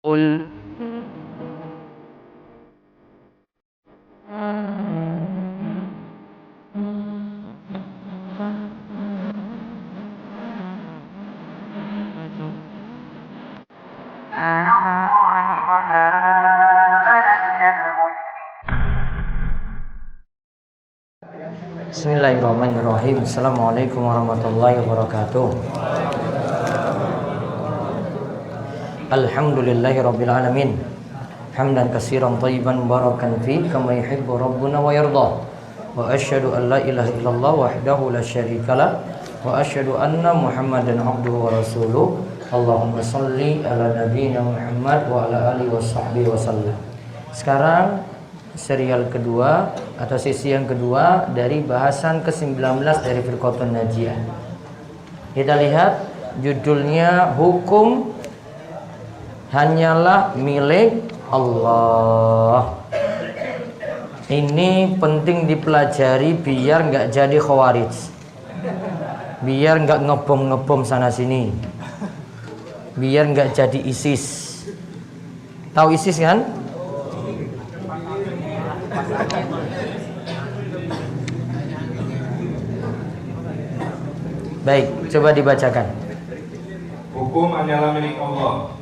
قل Bismillahirrahmanirrahim. Assalamualaikum warahmatullahi wabarakatuh. Alhamdulillahirabbil alamin. Hamdan katsiran thayyiban mubarakan fi kama yuhibbu rabbuna wa yarda. Wa asyhadu an la ilaha illallah wahdahu la syarikalah wa asyhadu anna Muhammadan abduhu wa rasuluh. Allahumma shalli ala nabiyyina Muhammad wa ala alihi washabbihi wasallam. Sekarang serial kedua atau sesi yang kedua dari bahasan ke-19 dari Firqatun Najiyah. Kita lihat judulnya hukum hanyalah milik Allah. Ini penting dipelajari biar nggak jadi khawarij, biar nggak ngebom sana sini, biar nggak jadi ISIS. Tahu ISIS kan? Baik, coba dibacakan. Hukum hanyalah milik Allah.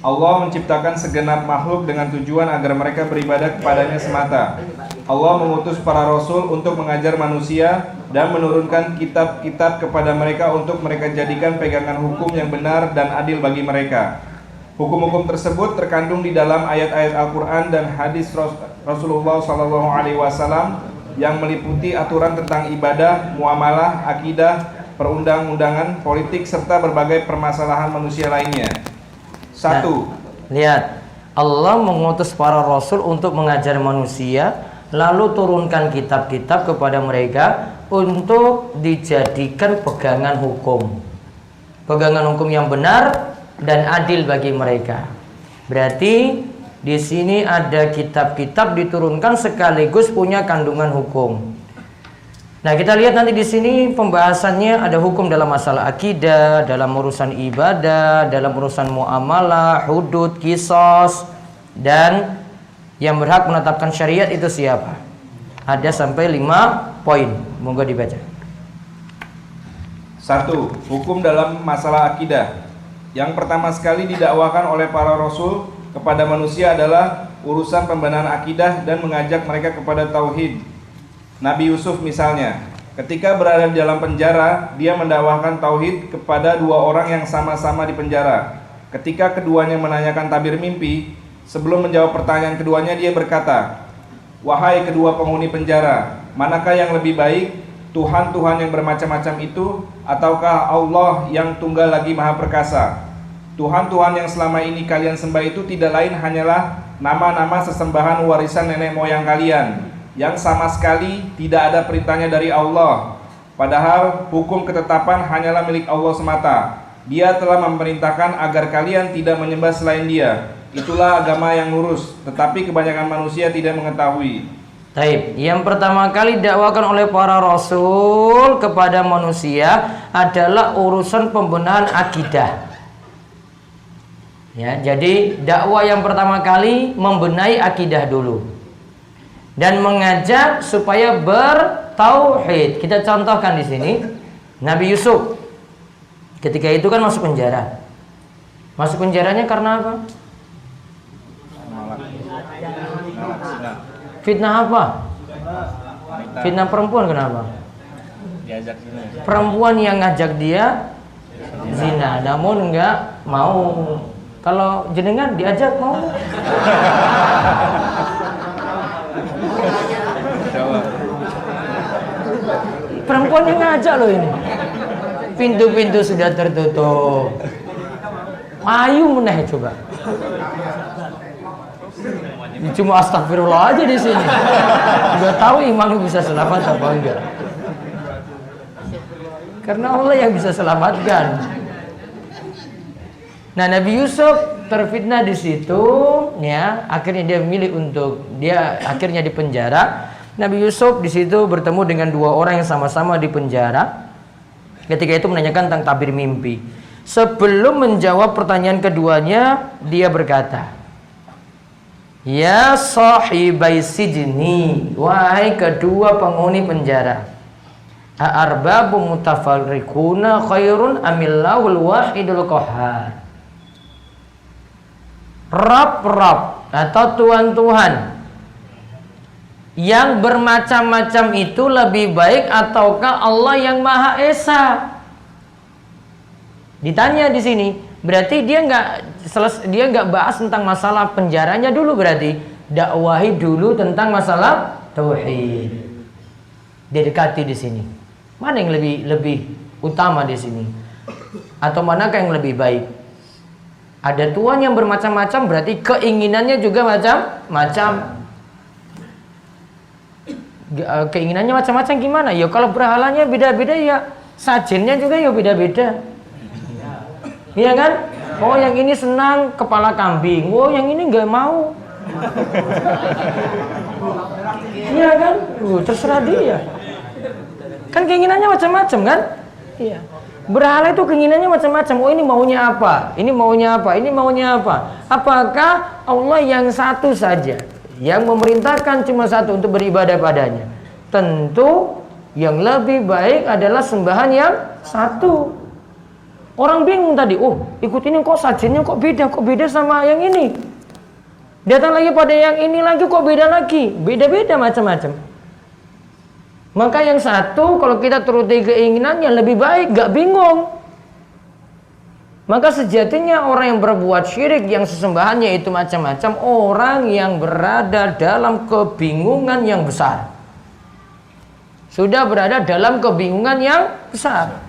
Allah menciptakan segenap makhluk dengan tujuan agar mereka beribadah kepadanya semata. Allah mengutus para rasul untuk mengajar manusia dan menurunkan kitab-kitab kepada mereka untuk mereka jadikan pegangan hukum yang benar dan adil bagi mereka. Hukum-hukum tersebut terkandung di dalam ayat-ayat Al-Quran dan hadis Rasulullah SAW yang meliputi aturan tentang ibadah, muamalah, akidah, perundang-undangan, politik, serta berbagai permasalahan manusia lainnya. Satu. Nah, lihat, Allah mengutus para rasul untuk mengajar manusia, lalu turunkan kitab-kitab kepada mereka untuk dijadikan pegangan hukum. Pegangan hukum yang benar dan adil bagi mereka. Berarti di sini ada kitab-kitab diturunkan sekaligus punya kandungan hukum. Nah, kita lihat nanti di sini pembahasannya ada hukum dalam masalah akidah, dalam urusan ibadah, dalam urusan muamalah, hudud, qisas, dan yang berhak menetapkan syariat itu siapa. Ada sampai 5 poin. Monggo dibaca. 1. Hukum dalam masalah akidah. Yang pertama sekali didakwakan oleh para rasul kepada manusia adalah urusan pembenahan akidah dan mengajak mereka kepada tauhid. Nabi Yusuf misalnya, ketika berada di dalam penjara, dia mendakwahkan tauhid kepada 2 orang yang sama-sama di penjara. Ketika keduanya menanyakan tabir mimpi, sebelum menjawab pertanyaan keduanya, dia berkata, "Wahai kedua penghuni penjara, manakah yang lebih baik, Tuhan-Tuhan yang bermacam-macam itu, ataukah Allah yang tunggal lagi maha perkasa? Tuhan-Tuhan yang selama ini kalian sembah itu tidak lain hanyalah nama-nama sesembahan warisan nenek moyang kalian, yang sama sekali tidak ada perintahnya dari Allah. Padahal hukum ketetapan hanyalah milik Allah semata. Dia telah memerintahkan agar kalian tidak menyembah selain Dia. Itulah agama yang lurus, tetapi kebanyakan manusia tidak mengetahui." Taib. Yang pertama kali dakwakan oleh para rasul kepada manusia adalah urusan pembenahan akidah. Ya, jadi dakwah yang pertama kali membenahi akidah dulu dan mengajak supaya bertauhid. Kita contohkan di sini Nabi Yusuf. Ketika itu kan masuk penjara. Masuk penjaranya karena apa? Fitnah apa? Fitnah perempuan. Kenapa? Perempuan yang ngajak dia zina, namun enggak mau. Kalau jenengan diajak mau? Perempuan yang ngajak loh ini. Pintu-pintu sudah tertutup. Ayo meneh coba. Cuma astagfirullah aja di sini. Udah tahu iman bisa selamat apa enggak? Karena Allah yang bisa selamatkan. Nah, Nabi Yusuf terfitnah di situ, ya. Akhirnya dia memilih untuk dia akhirnya di penjara. Nabi Yusuf di situ bertemu dengan 2 orang yang sama-sama di penjara. Ketika itu menanyakan tentang tabir mimpi. Sebelum menjawab pertanyaan keduanya, dia berkata, "Ya sahibai sijni, wahai kedua penghuni penjara. A'arbabu mutafarriquna khairun amillahul wahidul qahhar." Rab-rab atau Tuhan-Tuhan yang bermacam-macam itu lebih baik ataukah Allah yang Maha Esa? Ditanya di sini, berarti dia nggak bahas tentang masalah penjaranya dulu, berarti dakwahi dulu tentang masalah tauhid. Didekati di sini. Mana yang lebih utama di sini? Atau manakah yang lebih baik? Ada Tuhan yang bermacam-macam, berarti keinginannya juga macam-macam. Keinginannya macam-macam gimana? Ya kalau berhalanya beda-beda, ya sajennya juga ya beda-beda. Iya kan? Oh yang ini senang kepala kambing, oh yang ini nggak mau. Iya kan? Terserah dia. Kan keinginannya macam-macam kan? Iya. Berhala itu keinginannya macam-macam. Oh ini maunya apa? Ini maunya apa? Ini maunya apa? Apakah Allah yang satu saja, yang memerintahkan cuma satu untuk beribadah padanya? Tentu yang lebih baik adalah sembahan yang satu. Orang bingung tadi, oh ikut ini kok sajennya kok beda sama yang ini. Datang lagi pada yang ini lagi kok beda lagi, beda-beda macam-macam. Maka yang satu kalau kita turuti keinginannya lebih baik, gak bingung. Maka sejatinya orang yang berbuat syirik yang sesembahannya itu macam-macam, orang yang berada dalam kebingungan yang besar. Sudah berada dalam kebingungan yang besar.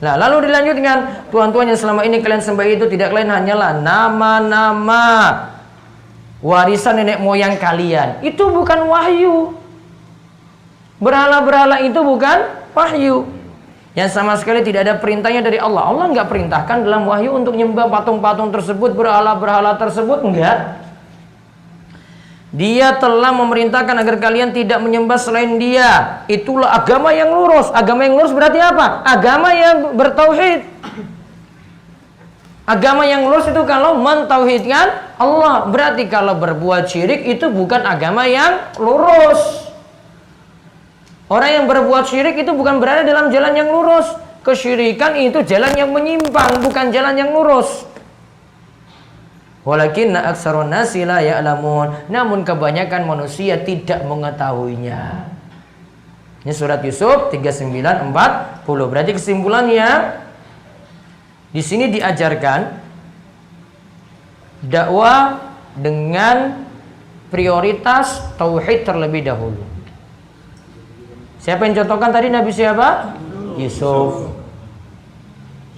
Nah, lalu dilanjutkan, Tuhan-Tuhan yang selama ini kalian sembah itu tidak lain hanyalah nama-nama warisan nenek moyang kalian. Itu bukan wahyu. Berhala-berhala itu bukan wahyu. Yang sama sekali tidak ada perintahnya dari Allah. Allah nggak perintahkan dalam wahyu untuk nyembah patung-patung tersebut, berhala-berhala tersebut, enggak. Dia telah memerintahkan agar kalian tidak menyembah selain Dia. Itulah agama yang lurus. Agama yang lurus berarti apa? Agama yang bertauhid. Agama yang lurus itu kalau mentauhidkan Allah. Berarti kalau berbuat syirik itu bukan agama yang lurus. Orang yang berbuat syirik itu bukan berada dalam jalan yang lurus. Kesyirikan itu jalan yang menyimpang, bukan jalan yang lurus. Walakinna aktsarun nasi la ya'lamun. Namun kebanyakan manusia tidak mengetahuinya. Ini surat Yusuf 39:40. Berarti kesimpulannya di sini diajarkan dakwah dengan prioritas tauhid terlebih dahulu. Siapa yang contohkan tadi? Nabi siapa? Yusuf.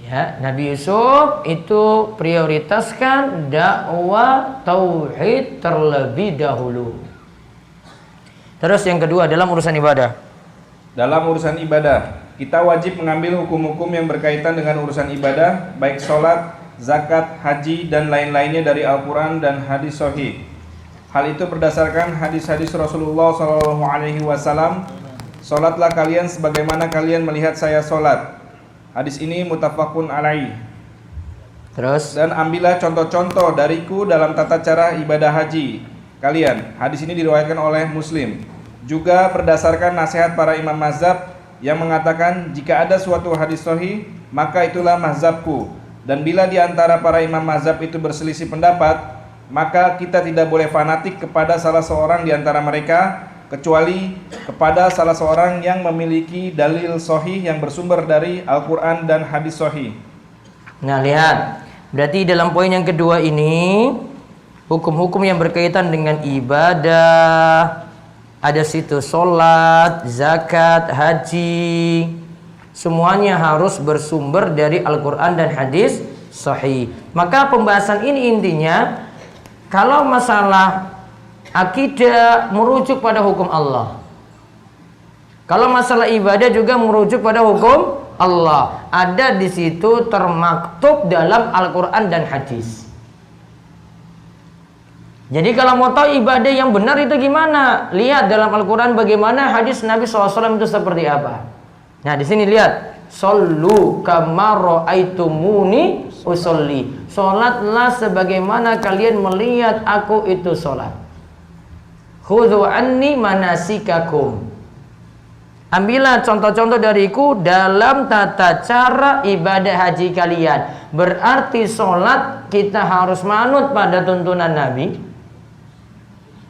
Ya, Nabi Yusuf itu prioritaskan dakwah tauhid terlebih dahulu. Terus yang kedua dalam urusan ibadah. Dalam urusan ibadah, kita wajib mengambil hukum-hukum yang berkaitan dengan urusan ibadah, baik sholat, zakat, haji, dan lain-lainnya dari Al-Quran dan hadis sahih. Hal itu berdasarkan hadis-hadis Rasulullah SAW. Sholatlah kalian sebagaimana kalian melihat saya sholat. Hadis ini muttafaqun alaih. Terus, dan ambillah contoh-contoh dariku dalam tata cara ibadah haji kalian. Hadis ini diriwayatkan oleh Muslim. Juga berdasarkan nasihat para imam mazhab yang mengatakan jika ada suatu hadis sahih maka itulah mazhabku. Dan bila di antara para imam mazhab itu berselisih pendapat, maka kita tidak boleh fanatik kepada salah seorang di antara mereka, kecuali kepada salah seorang yang memiliki dalil sahih yang bersumber dari Al-Quran dan hadis sahih. Nah lihat, berarti dalam poin yang kedua ini hukum-hukum yang berkaitan dengan ibadah, ada situ sholat, zakat, haji, semuanya harus bersumber dari Al-Quran dan hadis sahih. Maka pembahasan ini intinya, kalau masalah akidah merujuk pada hukum Allah. Kalau masalah ibadah juga merujuk pada hukum Allah. Ada di situ termaktub dalam Al-Quran dan hadis. Jadi kalau mau tahu ibadah yang benar itu gimana? Lihat dalam Al-Quran bagaimana hadis Nabi SAW itu seperti apa. Nah di sini lihat Sallu kama ra'aitumuni usolli. Salatlah sebagaimana kalian melihat aku itu salat. Khudhu anni manasikakum. Ambillah contoh-contoh dariku dalam tata cara ibadah haji kalian. Berarti salat kita harus manut pada tuntunan Nabi.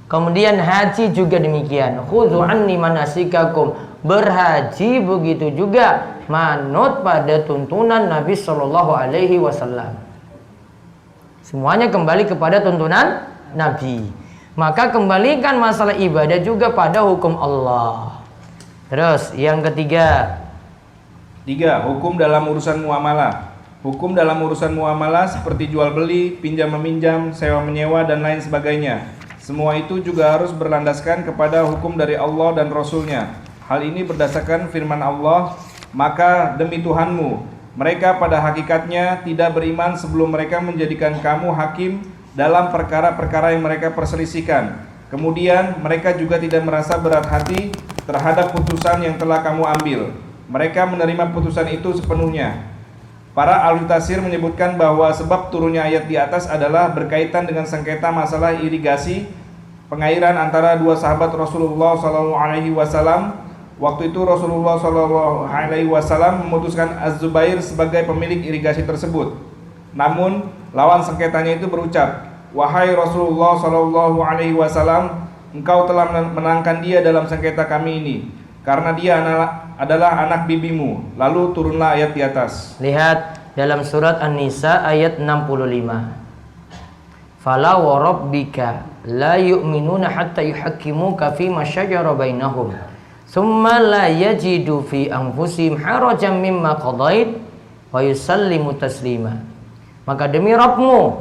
Kemudian haji juga demikian. Khudhu anni manasikakum. Berhaji begitu juga manut pada tuntunan Nabi Shallallahu Alaihi Wasallam. Semuanya kembali kepada tuntunan Nabi. Maka kembalikan masalah ibadah juga pada hukum Allah. Terus yang ketiga. 3. Hukum dalam urusan muamalah. Hukum dalam urusan muamalah seperti jual beli, pinjam meminjam, sewa menyewa dan lain sebagainya. Semua itu juga harus berlandaskan kepada hukum dari Allah dan Rasul-Nya. Hal ini berdasarkan firman Allah, maka demi Tuhanmu, mereka pada hakikatnya tidak beriman sebelum mereka menjadikan kamu hakim dalam perkara-perkara yang mereka perselisihkan. Kemudian mereka juga tidak merasa berat hati terhadap putusan yang telah kamu ambil. Mereka menerima putusan itu sepenuhnya. Para ahli tafsir menyebutkan bahwa sebab turunnya ayat di atas adalah berkaitan dengan sengketa masalah irigasi pengairan antara dua sahabat Rasulullah SAW. Waktu itu Rasulullah SAW memutuskan Az-Zubair sebagai pemilik irigasi tersebut. Namun lawan sengketanya itu berucap, "Wahai Rasulullah SAW, engkau telah menangkan dia dalam sengketa kami ini, karena dia adalah anak bibimu." Lalu turunlah ayat di atas. Lihat dalam surat An-Nisa ayat 65. Fala wa rabbika la yu'minuna hatta yuhakkimuka fi ma syajara bainahum. Summa la yajidu fi anfusihim harajan mimma qadait wa yusallimu taslima. Maka demi Rabbmu,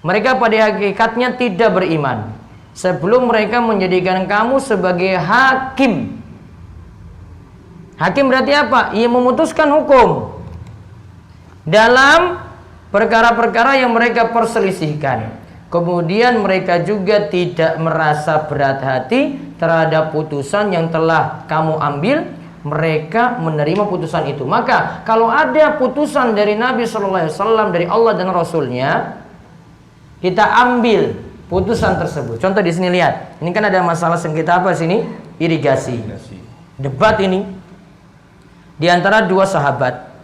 mereka pada hakikatnya tidak beriman sebelum mereka menjadikan kamu sebagai hakim. Hakim berarti apa? Ia memutuskan hukum dalam perkara-perkara yang mereka perselisihkan. Kemudian mereka juga tidak merasa berat hati terhadap putusan yang telah kamu ambil. Mereka menerima putusan itu. Maka kalau ada putusan dari Nabi SAW, dari Allah dan Rasulnya, kita ambil putusan tersebut. Contoh di sini lihat. Ini kan ada masalah sengketa apa sini? Irigasi. Debat ini di antara dua sahabat.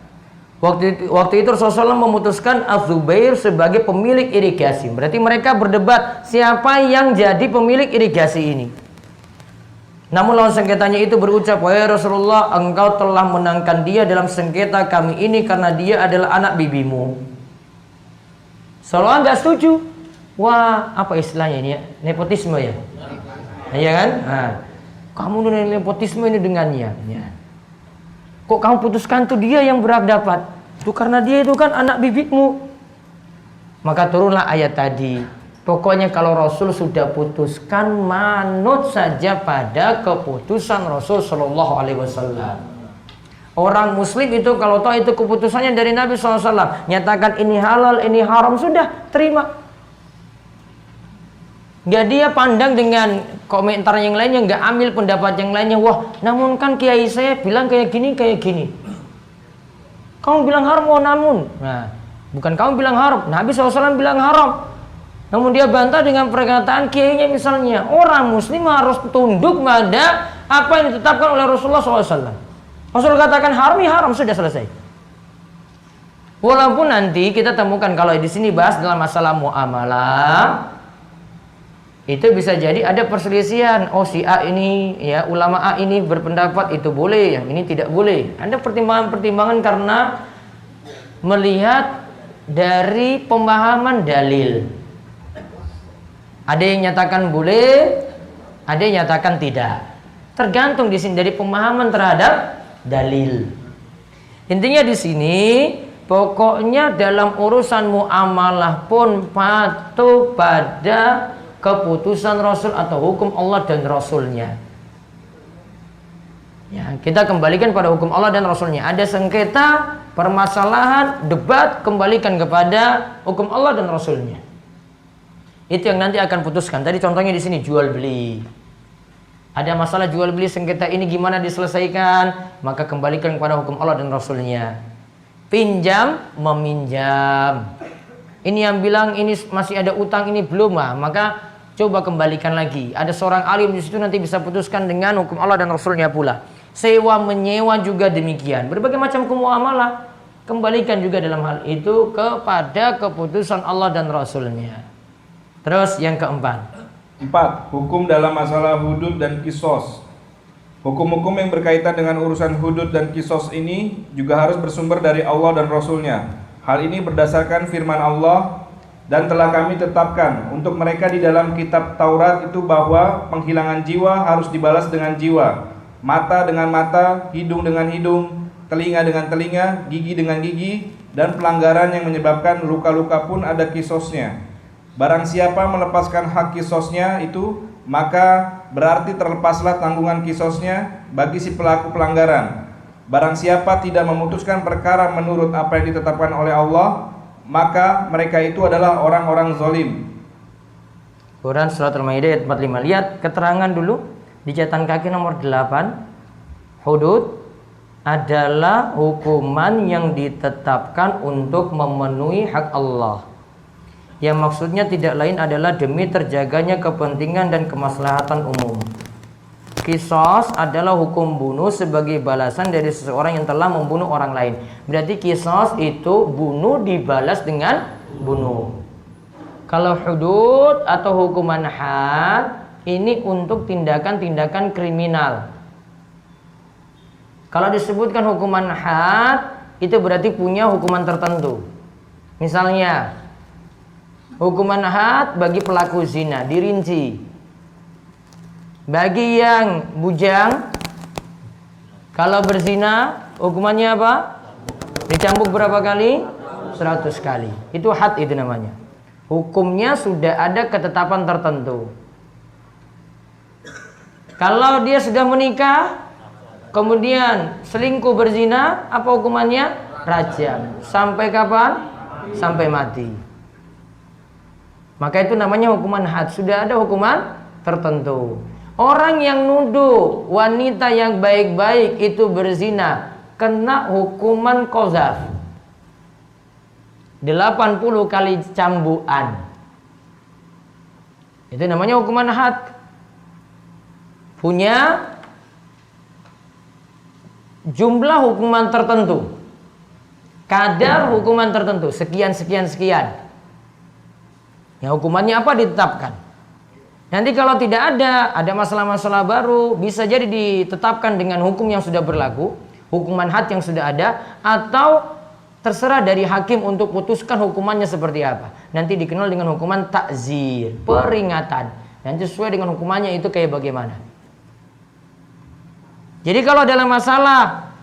Waktu itu Rasulullah memutuskan Az-Zubair sebagai pemilik irigasi. Berarti mereka berdebat siapa yang jadi pemilik irigasi ini. Namun lawan sengketanya itu berucap, "Wahai Rasulullah, engkau telah menangkan dia dalam sengketa kami ini karena dia adalah anak bibimu." Rasulullah nggak setuju. Wah, apa istilahnya ini ya? Nepotisme ya? Iya kan? Nah, kamu dengan nepotisme ini dengannya. Ya. Kok kamu putuskan tuh dia yang berhak dapat? Itu karena dia itu kan anak bibitmu. Maka turunlah ayat tadi. Pokoknya kalau Rasul sudah putuskan, manut saja pada keputusan Rasul Shallallahu Alaihi Wasallam. Orang Muslim itu kalau tahu itu keputusannya dari Nabi SAW, nyatakan ini halal, ini haram, sudah terima. Gak dia pandang dengan komentar yang lainnya, gak ambil pendapat yang lainnya. Wah, namun kan kiai saya bilang kayak gini, kayak gini. Kamu bilang haram, oh namun. Nah, bukan kamu bilang haram, Nabi SAW bilang haram. Namun dia bantah dengan perkataan kiainya misalnya. Orang Muslim harus tunduk pada apa yang ditetapkan oleh Rasulullah SAW. Rasul katakan haram, ya haram, sudah selesai. Walaupun nanti kita temukan kalau di sini bahas dalam masalah muamalah, itu bisa jadi ada perselisihan. Oh si A ini, ya ulama A ini berpendapat itu boleh, yang ini tidak boleh. Ada pertimbangan-pertimbangan karena melihat dari pemahaman dalil. Ada yang nyatakan boleh, ada yang nyatakan tidak. Tergantung di sini dari pemahaman terhadap dalil. Intinya di sini, pokoknya dalam urusan muamalah pun patuh pada keputusan Rasul atau hukum Allah dan Rasulnya. Ya, kita kembalikan pada hukum Allah dan Rasulnya. Ada sengketa, permasalahan, debat, kembalikan kepada hukum Allah dan Rasulnya. Itu yang nanti akan putuskan. Tadi contohnya di sini jual beli. Ada masalah jual beli sengketa ini gimana diselesaikan? Maka kembalikan kepada hukum Allah dan Rasulnya. Pinjam, meminjam. Ini yang bilang ini masih ada utang, ini belum, maka coba kembalikan lagi. Ada seorang alim di situ, nanti bisa putuskan dengan hukum Allah dan Rasulnya pula. Sewa menyewa juga demikian. Berbagai macam muamalah, kembalikan juga dalam hal itu kepada keputusan Allah dan Rasulnya. Terus yang keempat. 4. Hukum dalam masalah hudud dan kisos. Hukum-hukum yang berkaitan dengan urusan hudud dan kisos ini juga harus bersumber dari Allah dan Rasulnya. Hal ini berdasarkan firman Allah, dan telah kami tetapkan untuk mereka di dalam kitab Taurat itu bahwa penghilangan jiwa harus dibalas dengan jiwa, mata dengan mata, hidung dengan hidung, telinga dengan telinga, gigi dengan gigi, dan pelanggaran yang menyebabkan luka-luka pun ada kisosnya. Barang siapa melepaskan hak kisosnya itu, maka berarti terlepaslah tanggungan kisosnya bagi si pelaku pelanggaran. Barang siapa tidak memutuskan perkara menurut apa yang ditetapkan oleh Allah, maka mereka itu adalah orang-orang zalim. Quran Surat Al-Maidah ayat 45. Lihat keterangan dulu di catatan kaki nomor 8. Hudud adalah hukuman yang ditetapkan untuk memenuhi hak Allah. Yang maksudnya tidak lain adalah demi terjaganya kepentingan dan kemaslahatan umum. Kisos adalah hukum bunuh sebagai balasan dari seseorang yang telah membunuh orang lain. Berarti kisos itu bunuh dibalas dengan bunuh. Kalau hudud atau hukuman had ini untuk tindakan-tindakan kriminal. Kalau disebutkan hukuman had itu berarti punya hukuman tertentu. Misalnya hukuman had bagi pelaku zina dirinci. Bagi yang bujang, kalau berzina hukumannya apa? Dicambuk berapa kali? 100 kali. Itu had itu namanya. Hukumnya sudah ada ketetapan tertentu. Kalau dia sudah menikah, kemudian selingkuh berzina, apa hukumannya? Rajam. Sampai kapan? Sampai mati. Maka itu namanya hukuman had. Sudah ada hukuman tertentu. Orang yang nuduh wanita yang baik-baik itu berzina, kena hukuman qazaf. 80 kali cambukan. Itu namanya hukuman had. Punya jumlah hukuman tertentu. Kadar hukuman tertentu. Sekian, sekian, sekian. Ya, hukumannya apa ditetapkan. Nanti kalau tidak ada masalah-masalah baru, bisa jadi ditetapkan dengan hukum yang sudah berlaku, hukuman had yang sudah ada, atau terserah dari hakim untuk putuskan hukumannya seperti apa. Nanti dikenal dengan hukuman takzir, peringatan. Dan sesuai dengan hukumannya itu kayak bagaimana. Jadi kalau dalam masalah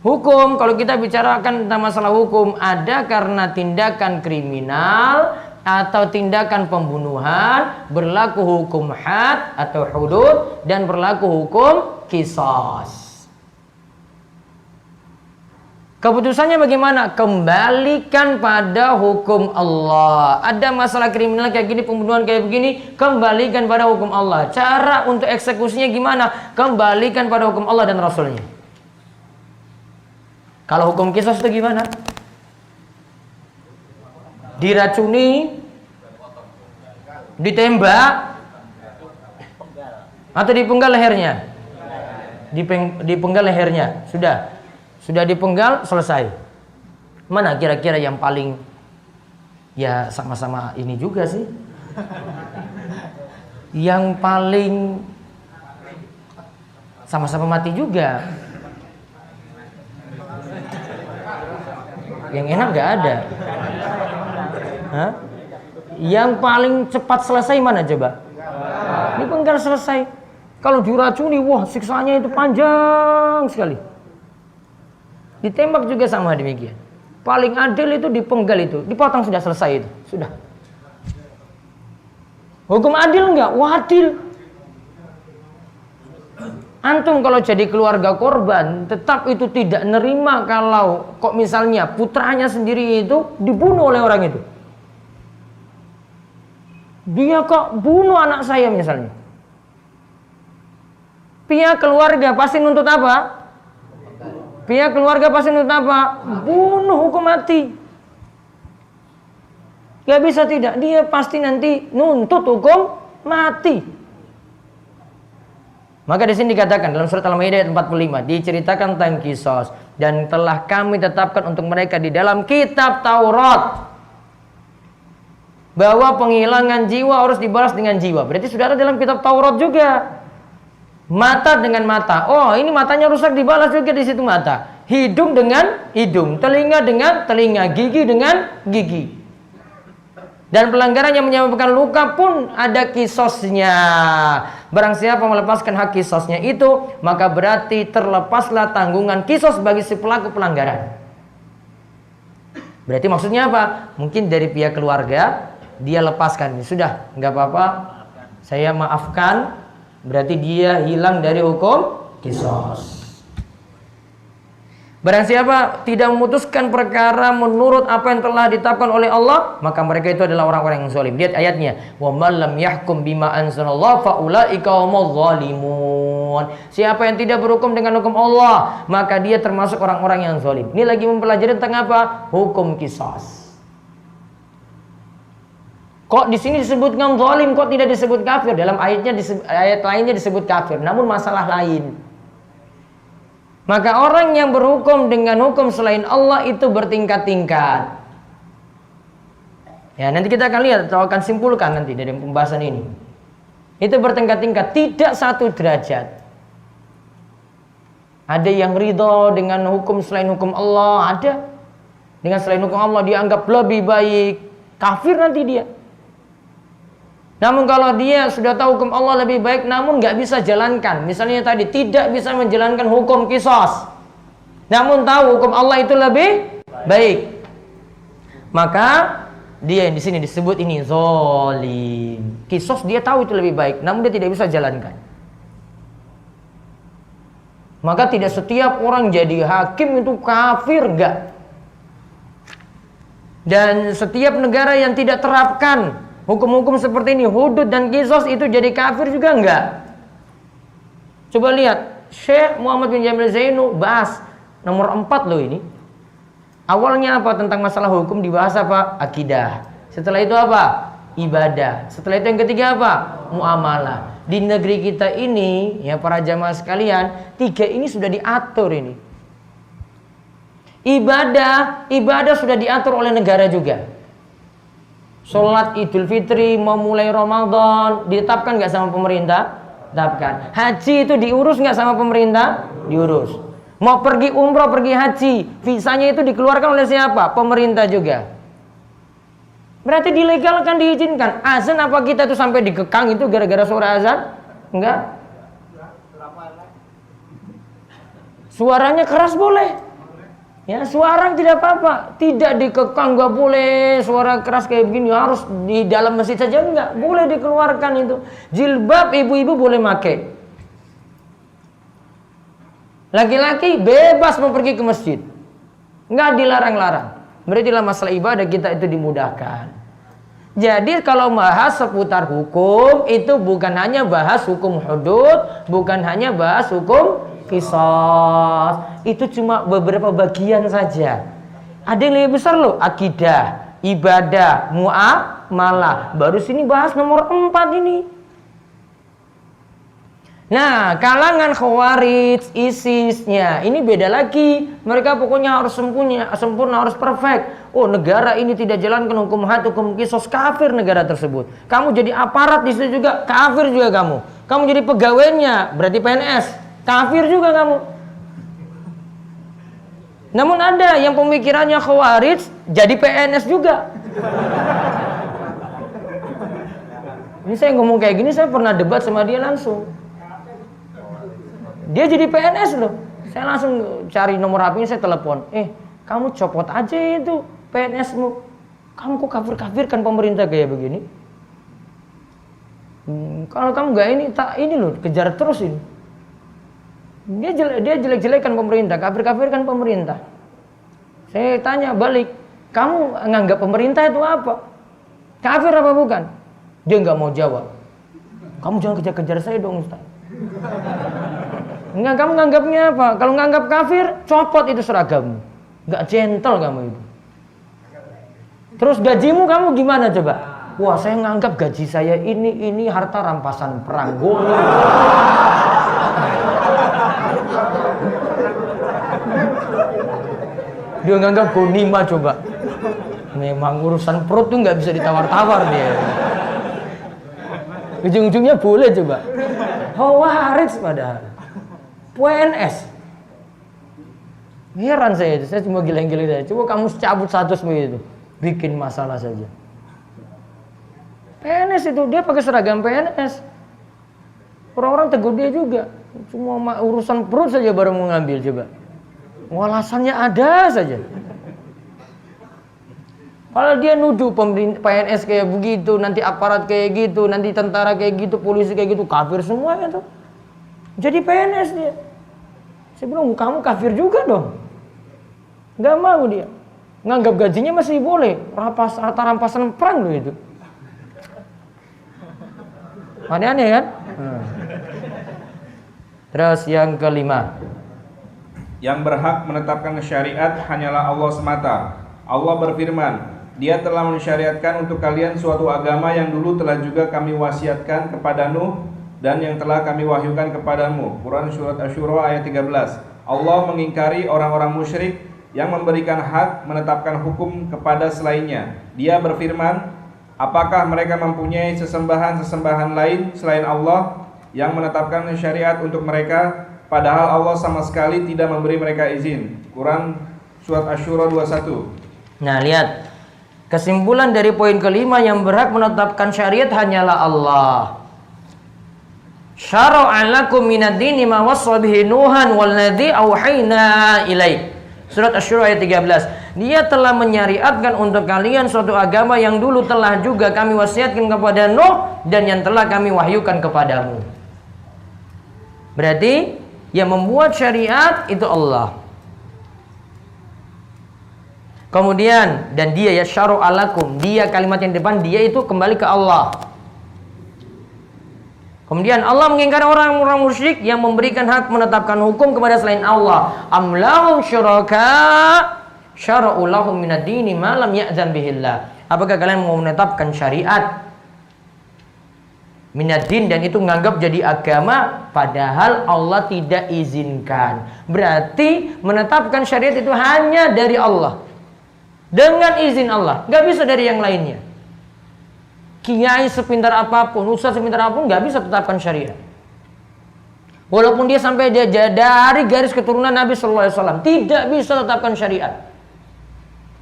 hukum, kalau kita bicarakan tentang masalah hukum, ada karena tindakan kriminal atau tindakan pembunuhan, berlaku hukum had atau hudud, dan berlaku hukum qisas. Keputusannya bagaimana? Kembalikan pada hukum Allah. Ada masalah kriminal kayak gini, pembunuhan kayak begini, kembalikan pada hukum Allah. Cara untuk eksekusinya gimana? Kembalikan pada hukum Allah dan Rasulnya. Kalau hukum qisas itu gimana? Diracuni, ditembak, atau dipenggal lehernya? Dipenggal lehernya. Sudah dipenggal, selesai. Mana kira-kira yang paling ya sama-sama ini juga sih? Yang paling sama-sama mati juga. Yang enak gak ada. Hah? Yang paling cepat selesai mana coba? Dipenggal selesai. Kalau diracuni, wah siksaannya itu panjang sekali. Ditembak juga sama demikian. Paling adil itu dipenggal itu, dipotong sudah selesai itu, sudah. Hukum adil enggak? Wadil. Antum kalau jadi keluarga korban, tetap itu tidak nerima kalau kok misalnya putranya sendiri itu dibunuh oleh orang itu. Dia kok bunuh anak saya misalnya. Pihak keluarga pasti nuntut apa? Pihak keluarga pasti nuntut apa? Bunuh, hukum mati. Gak bisa tidak, dia pasti nanti nuntut hukum mati. Maka di sini dikatakan dalam surat Al-Maidah ayat 45 diceritakan tentang kisos, dan telah kami tetapkan untuk mereka di dalam kitab Taurat bahwa penghilangan jiwa harus dibalas dengan jiwa. Berarti sudah ada dalam kitab Taurat juga. Mata dengan mata. Oh, ini matanya rusak, dibalas juga di situ mata. Hidung dengan hidung, telinga dengan telinga, gigi dengan gigi. Dan pelanggaran yang menyebabkan luka pun ada kisosnya. Barang siapa melepaskan hak kisosnya itu, maka berarti terlepaslah tanggungan kisos bagi si pelaku pelanggaran. Berarti maksudnya apa? Mungkin dari pihak keluarga dia lepaskan, sudah nggak apa-apa, saya maafkan. Berarti dia hilang dari hukum kisos. Barang siapa tidak memutuskan perkara menurut apa yang telah ditetapkan oleh Allah, maka mereka itu adalah orang-orang yang zalim. Lihat ayatnya, wa man lam yahkum bima anzalallahu fa ulaika humuz zalimun. Siapa yang tidak berhukum dengan hukum Allah, maka dia termasuk orang-orang yang zalim. Ini lagi mempelajari tentang apa? Hukum kisos. Kok di sini disebutkan zalim, kok tidak disebut kafir? Dalam ayat lainnya disebut kafir, namun masalah lain. Maka orang yang berhukum dengan hukum selain Allah itu bertingkat-tingkat. Ya, nanti kita akan lihat atau akan simpulkan nanti dari pembahasan ini. Itu bertingkat-tingkat, tidak satu derajat. Ada yang ridho dengan hukum selain hukum Allah, ada. Dengan selain hukum Allah dianggap lebih baik, kafir nanti dia. Namun kalau dia sudah tahu hukum Allah lebih baik, namun nggak bisa jalankan, misalnya tadi tidak bisa menjalankan hukum kisos, namun tahu hukum Allah itu lebih baik, maka dia yang di sini disebut ini zalim. Kisos dia tahu itu lebih baik, namun dia tidak bisa jalankan. Maka tidak setiap orang jadi hakim itu kafir, enggak. Dan setiap negara yang tidak terapkan hukum-hukum seperti ini, hudud dan kisos, itu jadi kafir juga enggak. Coba lihat, Syekh Muhammad bin Jamil Zainu bahas nomor 4 loh ini. Awalnya apa? Tentang masalah hukum dibahas apa? Akidah. Setelah itu apa? Ibadah. Setelah itu yang ketiga apa? Muamalah. Di negeri kita ini, ya para jamaah sekalian, 3 ini sudah diatur ini. Ibadah sudah diatur oleh negara juga. Sholat Idul Fitri, mau mulai Ramadan, ditetapkan nggak sama pemerintah? Tetapkan. Haji itu diurus nggak sama pemerintah? Diurus. Mau pergi umroh, pergi haji, visanya itu dikeluarkan oleh siapa? Pemerintah juga. Berarti dilegalkan, diizinkan. Azan apa kita tuh sampai dikekang itu gara-gara suara azan? Enggak. Suaranya keras boleh. Ya, suara tidak apa-apa, tidak dikekang, nggak boleh suara keras kayak begini, harus di dalam masjid saja, nggak boleh dikeluarkan itu. Jilbab ibu-ibu boleh pakai. Laki-laki bebas mau pergi ke masjid, nggak dilarang-larang. Berarti dalam masalah ibadah kita itu dimudahkan. Jadi kalau bahas seputar hukum itu bukan hanya bahas hukum hudud, bukan hanya bahas hukum kisos, itu cuma beberapa bagian saja. Ada yang lebih besar loh, akidah, ibadah, muamalah. Baru sini bahas nomor 4 ini. Nah, kalangan Khawarij, ISIS-nya ini beda lagi. Mereka pokoknya harus sempurna, harus perfect. Oh, negara ini tidak jalankan hukum had, hukum kisos, kafir negara tersebut. Kamu jadi aparat di situ juga, kafir juga kamu. Kamu jadi pegawainya, berarti PNS, kafir juga kamu. Namun ada yang pemikirannya Khawarij jadi PNS juga. Ini saya ngomong kayak gini, saya pernah debat sama dia langsung. Dia jadi PNS loh. Saya langsung cari nomor HP-nya, saya telepon. Kamu copot aja itu PNS-mu. Kamu kok kafir-kafirkan pemerintah kayak begini? Kalau kamu nggak ini loh, kejar terus ini. Dia jelek-jelekan pemerintah, kafir-kafirkan pemerintah. Saya tanya balik, kamu nganggap pemerintah itu apa? Kafir apa bukan? Dia nggak mau jawab. Kamu jangan kejar-kejar saya dong, Ustaz. Enggak, kamu nganggapnya apa? Kalau nganggap kafir, copot itu seragammu. Enggak gentle kamu itu. Terus gajimu kamu gimana coba? Wah, saya nganggap gaji saya ini harta rampasan perang. Dia nganggap gonima coba. Memang urusan perut tuh nggak bisa ditawar-tawar dia. Ujung-ujungnya boleh coba. Khawarij padahal. PNS. Heran saya cuma gila-gila saja. Coba kamu cabut status begitu, bikin masalah saja. PNS itu dia pakai seragam PNS. Orang-orang tegur dia juga. Cuma urusan perut saja baru mengambil coba. Alasannya ada saja. Kalau dia nuduh pemerintah PNS kayak begitu, nanti aparat kayak gitu, nanti tentara kayak gitu, polisi kayak gitu, kafir semuanya tuh. Jadi PNS dia. Saya bilang kamu kafir juga dong. Nggak mau dia. Nganggap gajinya masih boleh. Harta rampasan perang loh itu. Aneh-aneh kan? Terus yang kelima. Yang berhak menetapkan syariat hanyalah Allah semata. Allah berfirman, Dia telah mensyariatkan untuk kalian suatu agama yang dulu telah juga kami wasiatkan kepada Nuh dan yang telah kami wahyukan kepadamu. Quran Surat Asy-Syura ayat 13. Allah mengingkari orang-orang musyrik yang memberikan hak menetapkan hukum kepada selainnya. Dia berfirman, apakah mereka mempunyai sesembahan-sesembahan lain selain Allah yang menetapkan syariat untuk mereka, padahal Allah sama sekali tidak memberi mereka izin. Quran Surat Asy-Syura 21. Nah, lihat. Kesimpulan dari poin kelima, yang berhak menetapkan syariat hanyalah Allah. Syara'a lakum minad dini ma wassa bihi Nuhan walladzi auhayna ilaik. Surat Asy-Syura ayat 13. Dia telah menyariatkan untuk kalian suatu agama yang dulu telah juga kami wasiatkan kepada Nuh dan yang telah kami wahyukan kepadamu. Berarti yang membuat syariat itu Allah. Kemudian dan dia ya syara'a lakum, dia kalimat yang depan dia itu kembali ke Allah. Kemudian Allah mengingkari orang-orang musyrik yang memberikan hak menetapkan hukum kepada selain Allah. Am lahum syuraka syara'u lahum minad dini ma lam ya'zan bihillah. Apakah kalian mau menetapkan syariat minad din dan itu menganggap jadi agama padahal Allah tidak izinkan? Berarti menetapkan syariat itu hanya dari Allah. Dengan izin Allah, nggak bisa dari yang lainnya. Kiai sepintar apapun, ustaz sepintar apapun, nggak bisa tetapkan syariat. Walaupun dia sampai dia dari garis keturunan Nabi Sallallahu Alaihi Wasallam, tidak bisa tetapkan syariat.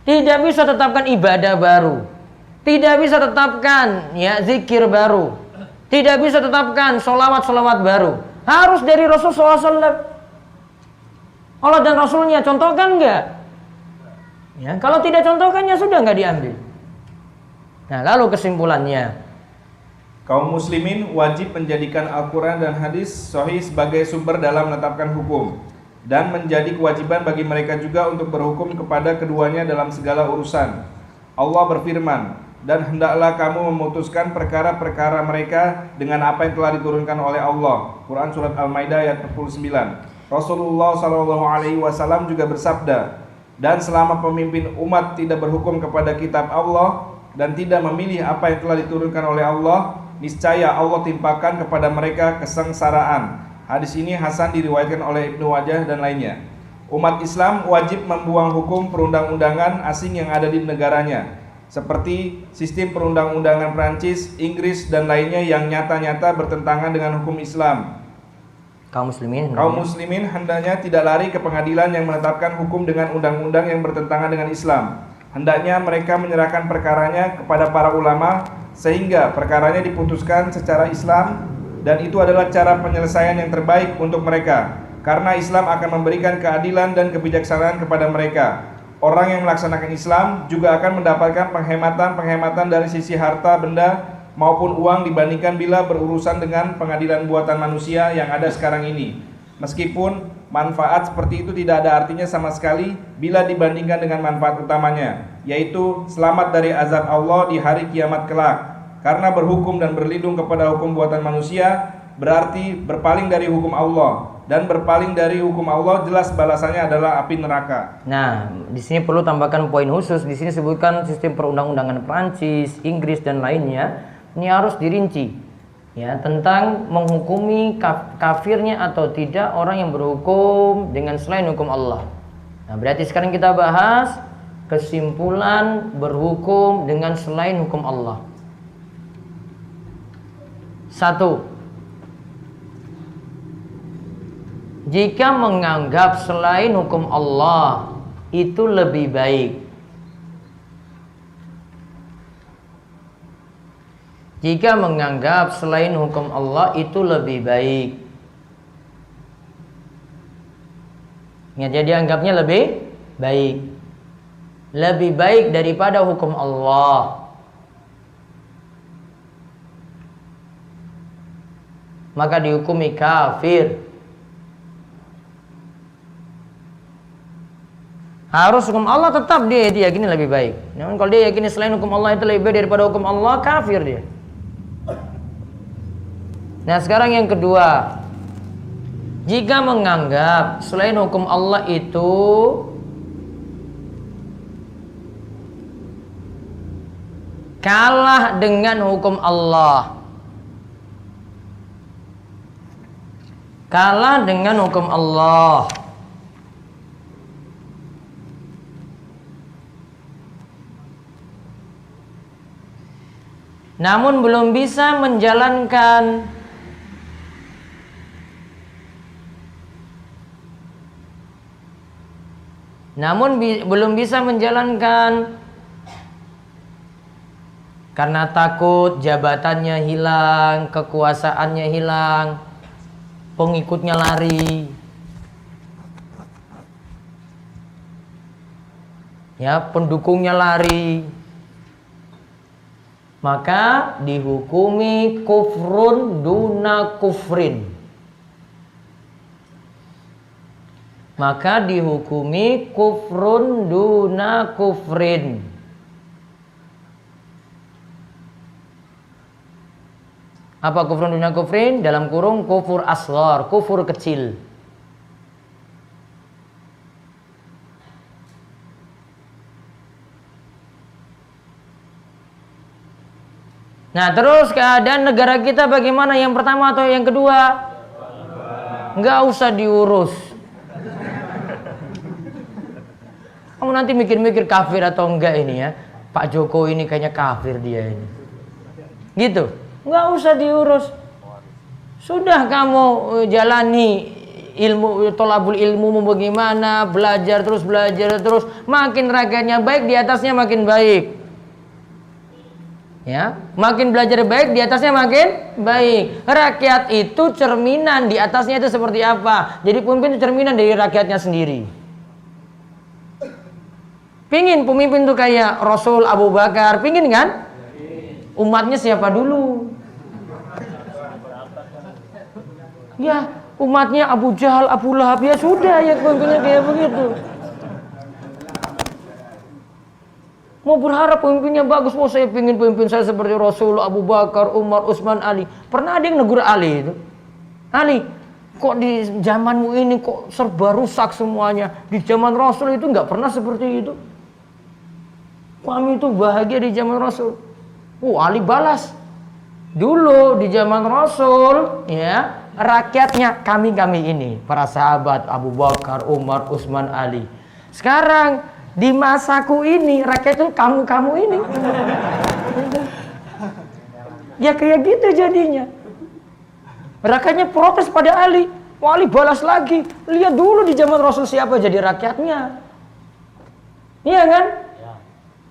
Tidak bisa tetapkan ibadah baru. Tidak bisa tetapkan ya zikir baru. Tidak bisa tetapkan solawat baru. Harus dari Rasul Sallallahu Alaihi Wasallam. Allah dan Rasulnya contohkan nggak? Ya, kalau tidak contohkannya sudah nggak diambil. Nah, lalu kesimpulannya, kaum muslimin wajib menjadikan Al-Quran dan hadis sahih sebagai sumber dalam menetapkan hukum, dan menjadi kewajiban bagi mereka juga untuk berhukum kepada keduanya dalam segala urusan. Allah berfirman, dan hendaklah kamu memutuskan perkara-perkara mereka dengan apa yang telah diturunkan oleh Allah. Quran Surat Al-Maidah ayat 49. Rasulullah SAW juga bersabda, dan selama pemimpin umat tidak berhukum kepada kitab Allah dan tidak memilih apa yang telah diturunkan oleh Allah, niscaya Allah timpakan kepada mereka kesengsaraan. Hadis ini hasan diriwayatkan oleh Ibnu Wajah dan lainnya. Umat Islam wajib membuang hukum perundang-undangan asing yang ada di negaranya, seperti sistem perundang-undangan Prancis, Inggris dan lainnya yang nyata-nyata bertentangan dengan hukum Islam. Kaum muslimin hendaknya tidak lari ke pengadilan yang menetapkan hukum dengan undang-undang yang bertentangan dengan Islam. Hendaknya mereka menyerahkan perkaranya kepada para ulama sehingga perkaranya diputuskan secara Islam, dan itu adalah cara penyelesaian yang terbaik untuk mereka, karena Islam akan memberikan keadilan dan kebijaksanaan kepada mereka. Orang yang melaksanakan Islam juga akan mendapatkan penghematan dari sisi harta benda maupun uang dibandingkan bila berurusan dengan pengadilan buatan manusia yang ada sekarang ini. Meskipun manfaat seperti itu tidak ada artinya sama sekali bila dibandingkan dengan manfaat utamanya, yaitu selamat dari azab Allah di hari kiamat kelak. Karena berhukum dan berlindung kepada hukum buatan manusia, berarti berpaling dari hukum Allah, dan berpaling dari hukum Allah jelas balasannya adalah api neraka. Nah, di sini perlu tambahkan poin khusus. Di sini sebutkan sistem perundang-undangan Prancis, Inggris dan lainnya. Ini harus dirinci, ya, tentang menghukumi kafirnya atau tidak orang yang berhukum dengan selain hukum Allah. Nah, berarti sekarang kita bahas kesimpulan berhukum dengan selain hukum Allah. 1. Jika menganggap selain hukum Allah itu lebih baik. Jika menganggap selain hukum Allah itu lebih baik. Ya, jadi anggapnya lebih baik. Lebih baik daripada hukum Allah. Maka dihukumi kafir. Harus hukum Allah tetap dia yakini lebih baik. Namun kalau dia yakini selain hukum Allah itu lebih baik daripada hukum Allah, kafir dia. Nah, sekarang yang kedua. Jika menganggap selain hukum Allah itu kalah dengan hukum Allah. Kalah dengan hukum Allah. Namun belum bisa menjalankan belum bisa menjalankan karena takut jabatannya hilang, kekuasaannya hilang, pengikutnya lari, ya, pendukungnya lari, maka dihukumi kufrun duna kufrin. Maka dihukumi kufrun duna kufrin. Apa kufrun duna kufrin? Dalam kurung kufur asghar, kufur kecil. Nah, terus keadaan negara kita bagaimana? Yang pertama atau yang kedua? Nggak usah diurus. Kamu nanti mikir-mikir kafir atau enggak ini ya. Pak Jokowi ini kayaknya kafir dia ini. Gitu. Nggak usah diurus. Sudah kamu jalani ilmu, tolabul ilmu bagaimana, belajar terus. Makin rakyatnya baik, di atasnya makin baik. Ya, makin belajar baik, di atasnya makin baik. Rakyat itu cerminan, di atasnya itu seperti apa. Jadi pemimpin itu cerminan dari rakyatnya sendiri. Pingin pemimpin itu kayak Rasul Abu Bakar, pingin kan? Umatnya siapa dulu? Ya, umatnya Abu Jahal, Abu Lahab, ya sudah ya pemimpinnya kayak begitu. Mau berharap pemimpinnya bagus, mau saya pingin pemimpin saya seperti Rasul Abu Bakar, Umar, Utsman, Ali. Pernah ada yang negur Ali itu? Ali, kok di zamanmu ini kok serba rusak semuanya? Di zaman Rasul itu nggak pernah seperti itu. Kami itu bahagia di zaman Rasul. Ali balas. Dulu di zaman Rasul, ya, rakyatnya kami ini, para sahabat Abu Bakar, Umar, Utsman, Ali. Sekarang di masaku ini rakyat itu kamu ini. Ya kayak gitu jadinya. Rakyatnya protes pada Ali. Ali balas lagi. Lihat dulu di zaman Rasul siapa jadi rakyatnya. Iya kan?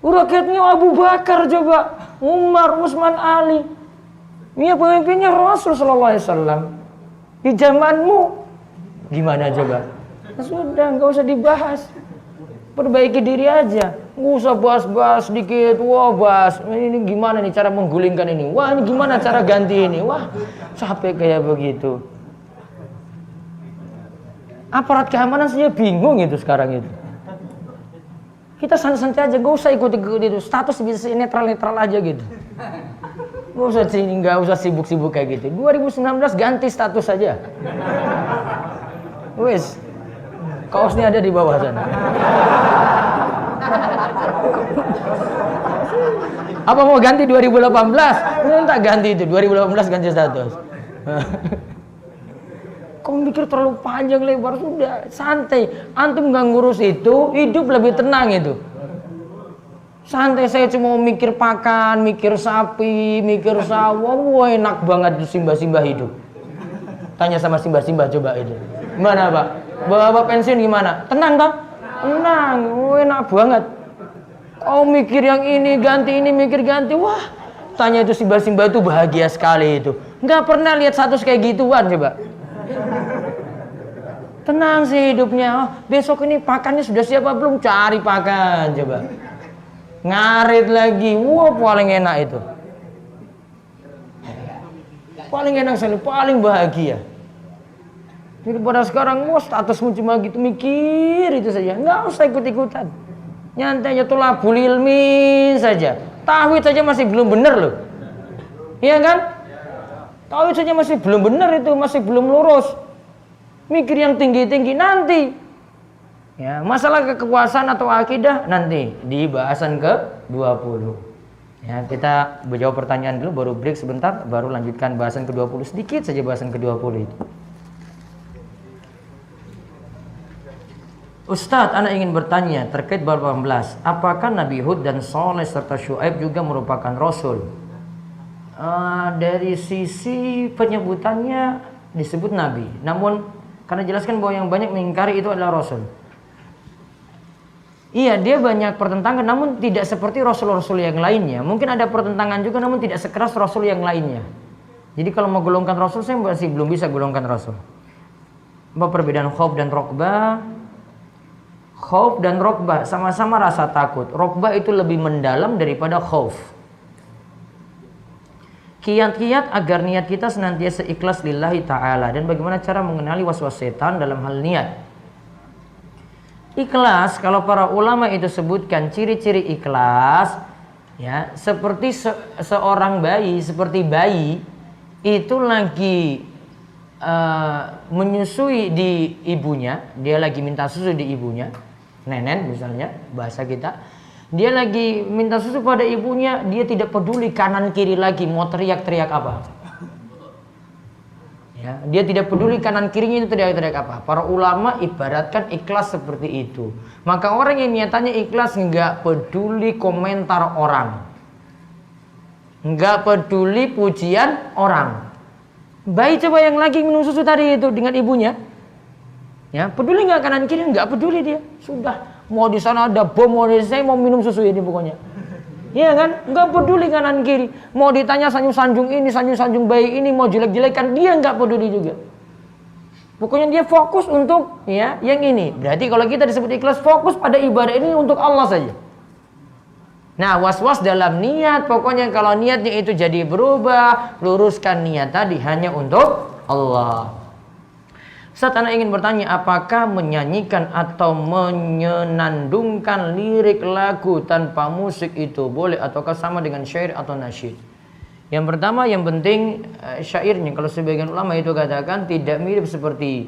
Rakyatnya Abu Bakar coba, Umar, Utsman, Ali. Iya pemimpinnya Rasul sallallahu alaihi wasallam. Di zamanmu gimana coba? Sudah, nggak usah dibahas. Perbaiki diri aja. Nggak usah bahas-bahas sedikit. Wah, bahas ini gimana nih cara menggulingkan ini. Wah, ini gimana cara ganti ini. Wah, sampai kayak begitu. Aparat keamanan saja bingung itu sekarang itu. Kita santai-santai aja, gak usah ikut itu. Status bisa netral aja gitu. Nggak usah sibuk-sibuk kayak gitu. 2019 ganti status saja. Wes, kaosnya ada di bawah sana. Apa mau ganti 2018? Tak ganti itu, 2018 ganti status. Kau mikir terlalu panjang lebar, sudah santai. Antum nggak ngurus itu, hidup lebih tenang itu. Santai, saya cuma mikir pakan, mikir sapi, mikir sawah. Wah, enak banget itu simbah-simbah hidup. Tanya sama simbah-simbah coba itu. Gimana Pak? Bapak pensiun gimana? Tenang toh? Tenang, enak banget. Kau mikir yang ini, mikir ganti. Wah, tanya itu simbah-simbah itu bahagia sekali itu. Nggak pernah lihat status kayak gituan coba. Tenang sih hidupnya. Oh, besok ini pakannya sudah siapa belum? Cari pakan coba. Ngarit lagi. Wah, paling enak itu. Paling enak sekali, paling bahagia. Jadi pada sekarang, statusmu cuma gitu, mikir itu saja. Nggak usah ikut-ikutan. Nyantai aja, tolabul ilmi saja. Tauhid saja masih belum benar loh. Iya kan? Tauhid saja masih belum benar itu, masih belum lurus. Mikir yang tinggi-tinggi nanti. Ya, masalah kekuasaan atau akidah nanti di bahasan ke-20. Ya, kita menjawab pertanyaan dulu, baru break sebentar, baru lanjutkan bahasan ke-20. Sedikit saja bahasan ke-20 itu. Ustadz, anak ingin bertanya terkait bab 18. Apakah Nabi Hud dan Saleh serta Syuaib juga merupakan Rasul? Dari sisi penyebutannya disebut Nabi. Namun, karena jelaskan bahwa yang banyak mengingkari itu adalah Rasul. Iya, dia banyak pertentangan, namun tidak seperti Rasul-Rasul yang lainnya. Mungkin ada pertentangan juga, namun tidak sekeras Rasul yang lainnya. Jadi kalau mau golongkan Rasul, saya masih belum bisa golongkan Rasul. Apa perbedaan Khauf dan Rokbah? Khauf dan Rokbah sama-sama rasa takut. Rokbah itu lebih mendalam daripada Khauf. Kiat-kiat agar niat kita senantiasa ikhlas lillahi ta'ala. Dan bagaimana cara mengenali waswas setan dalam hal niat. Ikhlas, kalau para ulama itu sebutkan ciri-ciri ikhlas, ya, seperti seorang bayi, seperti bayi itu lagi menyusui di ibunya, dia lagi minta susu di ibunya, nenen misalnya bahasa kita, dia lagi minta susu pada ibunya, dia tidak peduli kanan kiri lagi mau teriak-teriak apa. Ya, dia tidak peduli kanan kirinya itu teriak-teriak apa. Para ulama ibaratkan ikhlas seperti itu. Maka orang yang niatannya ikhlas nggak peduli komentar orang, nggak peduli pujian orang. Bayi coba yang lagi minum susu tadi itu dengan ibunya, ya peduli nggak kanan kiri? Nggak peduli dia. Sudah mau di sana ada bom, mau di saya mau minum susu ini pokoknya. Iya kan? Nggak peduli kanan kiri. Mau ditanya sanjung-sanjung ini, sanjung-sanjung bayi ini, mau jelek-jelekan dia nggak peduli juga. Pokoknya dia fokus untuk ya yang ini. Berarti kalau kita disebut ikhlas, fokus pada ibadah ini untuk Allah saja. Nah, was-was dalam niat, pokoknya kalau niatnya itu jadi berubah, luruskan niat tadi hanya untuk Allah. Ustaz, anak ingin bertanya, apakah menyanyikan atau menyenandungkan lirik lagu tanpa musik itu boleh ataukah sama dengan syair atau nasyid? Yang pertama, yang penting syairnya, kalau sebagian ulama itu katakan tidak mirip seperti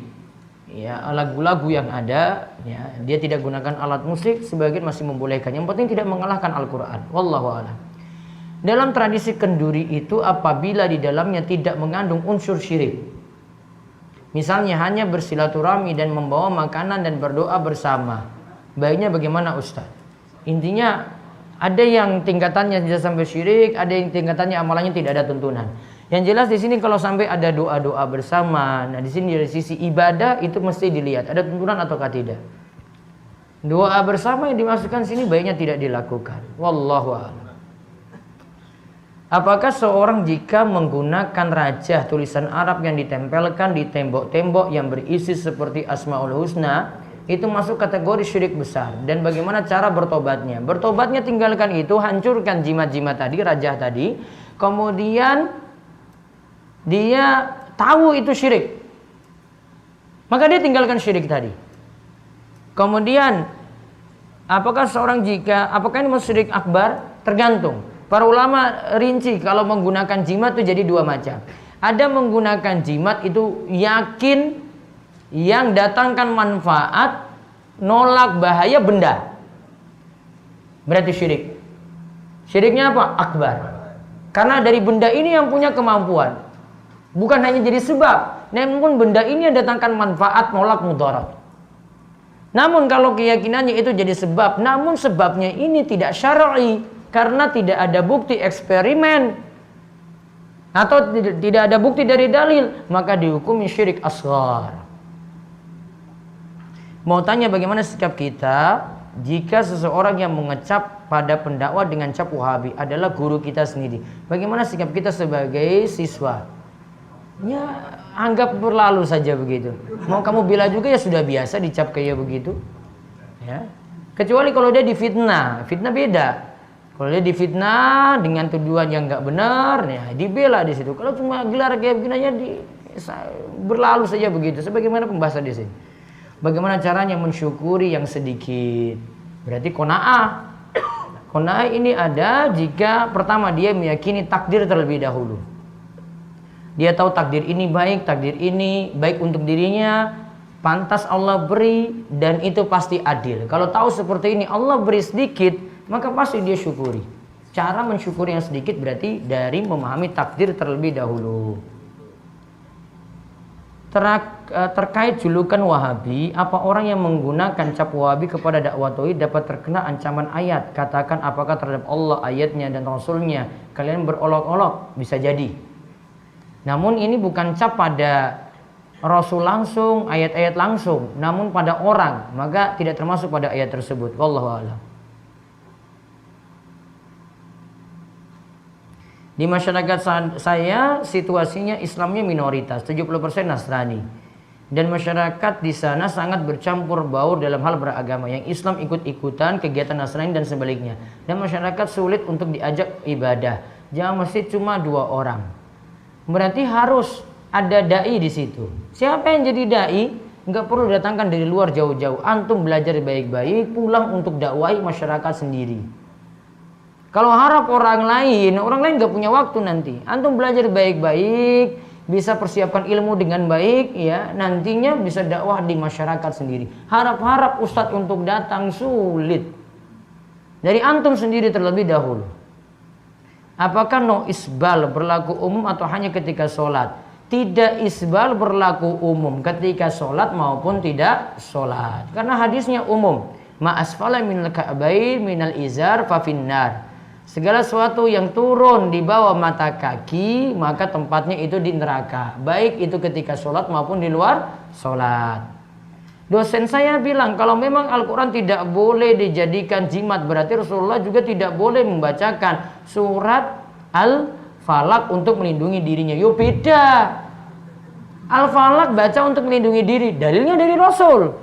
ya lagu-lagu yang ada, ya, dia tidak gunakan alat musik, sebagian masih membolehkan. Yang penting tidak mengalahkan Al-Quran. Wallahu a'lam. Dalam tradisi kenduri itu apabila di dalamnya tidak mengandung unsur syirik, misalnya hanya bersilaturahmi dan membawa makanan dan berdoa bersama, baiknya bagaimana Ustaz? Intinya ada yang tingkatannya tidak sampai syirik, ada yang tingkatannya amalannya tidak ada tuntunan. Yang jelas di sini kalau sampai ada doa-doa bersama, nah di sini dari sisi ibadah itu mesti dilihat ada tuntunan ataukah tidak. Doa bersama yang dimasukkan sini baiknya tidak dilakukan. Wallahu a'lam. Apakah seorang jika menggunakan rajah tulisan Arab yang ditempelkan di tembok-tembok yang berisi seperti Asmaul Husna itu masuk kategori syirik besar? Dan bagaimana cara bertobatnya? Bertobatnya tinggalkan itu, hancurkan jimat-jimat tadi, rajah tadi. Kemudian dia tahu itu syirik, maka dia tinggalkan syirik tadi. Kemudian apakah seorang apakah ini syirik akbar? Tergantung. Para ulama rinci kalau menggunakan jimat itu jadi dua macam. Ada menggunakan jimat itu yakin yang datangkan manfaat, nolak bahaya benda. Berarti syirik. Syiriknya apa? Akbar. Karena dari benda ini yang punya kemampuan. Bukan hanya jadi sebab, namun benda ini yang datangkan manfaat, nolak mudarat. Namun kalau keyakinannya itu jadi sebab, namun sebabnya ini tidak syar'i karena tidak ada bukti eksperimen atau tidak ada bukti dari dalil, maka dihukumi syirik asghar. Mau tanya bagaimana sikap kita jika seseorang yang mengecap pada pendakwa dengan cap Wahabi adalah guru kita sendiri? Bagaimana sikap kita sebagai siswa? Ya, anggap berlalu saja begitu. Mau kamu bela juga ya sudah biasa dicap kayak begitu. Ya. Kecuali kalau dia difitnah, fitnah beda. Kalau dia difitnah dengan tuduhan yang nggak benar, ya dibela di situ. Kalau cuma gelar kayak begini aja berlalu saja begitu. Sebagaimana pembahasan di sini. Bagaimana caranya mensyukuri yang sedikit? Berarti qanaah. Qanaah ini ada jika pertama dia meyakini takdir terlebih dahulu. Dia tahu takdir ini baik untuk dirinya, pantas Allah beri dan itu pasti adil. Kalau tahu seperti ini Allah beri sedikit, maka pasti dia syukuri. Cara mensyukuri yang sedikit berarti dari memahami takdir terlebih dahulu. Terkait julukan Wahabi, apa orang yang menggunakan cap Wahabi kepada dakwah tauhid dapat terkena ancaman ayat? Katakan apakah terhadap Allah, ayatnya dan Rasulnya kalian berolok-olok? Bisa jadi. Namun ini bukan cap pada Rasul langsung, ayat-ayat langsung, namun pada orang, maka tidak termasuk pada ayat tersebut. Wallahu a'lam. Di masyarakat saya situasinya Islamnya minoritas, 70% Nasrani. Dan masyarakat di sana sangat bercampur baur dalam hal beragama. Yang Islam ikut-ikutan kegiatan Nasrani dan sebaliknya. Dan masyarakat sulit untuk diajak ibadah. Jamaah masjid cuma 2 orang. Berarti harus ada dai di situ. Siapa yang jadi dai? Enggak perlu datangkan dari luar jauh-jauh. Antum belajar baik-baik, pulang untuk dakwai masyarakat sendiri. Kalau harap orang lain enggak punya waktu nanti. Antum belajar baik-baik, bisa persiapkan ilmu dengan baik, ya nantinya bisa dakwah di masyarakat sendiri. Harap-harap ustadz untuk datang sulit. Dari antum sendiri terlebih dahulu. Apakah no isbal berlaku umum atau hanya ketika sholat? Tidak, isbal berlaku umum ketika sholat maupun tidak sholat. Karena hadisnya umum. Ma asfala minal ka'bain minal izar fa finnar. Segala sesuatu yang turun di bawah mata kaki maka tempatnya itu di neraka. Baik itu ketika sholat maupun di luar sholat. Dosen saya bilang kalau memang Al-Quran tidak boleh dijadikan jimat, berarti Rasulullah juga tidak boleh membacakan surat Al-Falaq untuk melindungi dirinya. Yo beda. Al-Falaq baca untuk melindungi diri, dalilnya dari Rasul.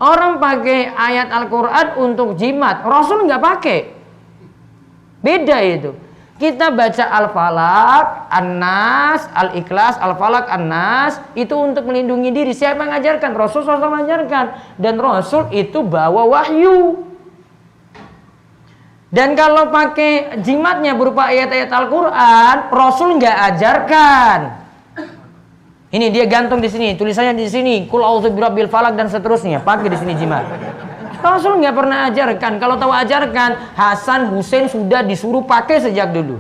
Orang pakai ayat Al-Quran untuk jimat, Rasul nggak pakai. Beda itu. Kita baca Al-Falaq, An-Nas, Al-Ikhlas, Al-Falaq, An-Nas itu untuk melindungi diri. Siapa yang mengajarkan? Rasul SAW mengajarkan. Dan Rasul itu bawa wahyu. Dan kalau pakai jimatnya berupa ayat-ayat Al-Quran, Rasul nggak ajarkan. Ini dia gantung di sini, tulisannya di sini, Qul a'udzu birabbil falaq dan seterusnya. Pakai di sini jimat. Rasul nggak pernah ajarkan. Kalau tahu ajarkan, Hasan Husain sudah disuruh pakai sejak dulu.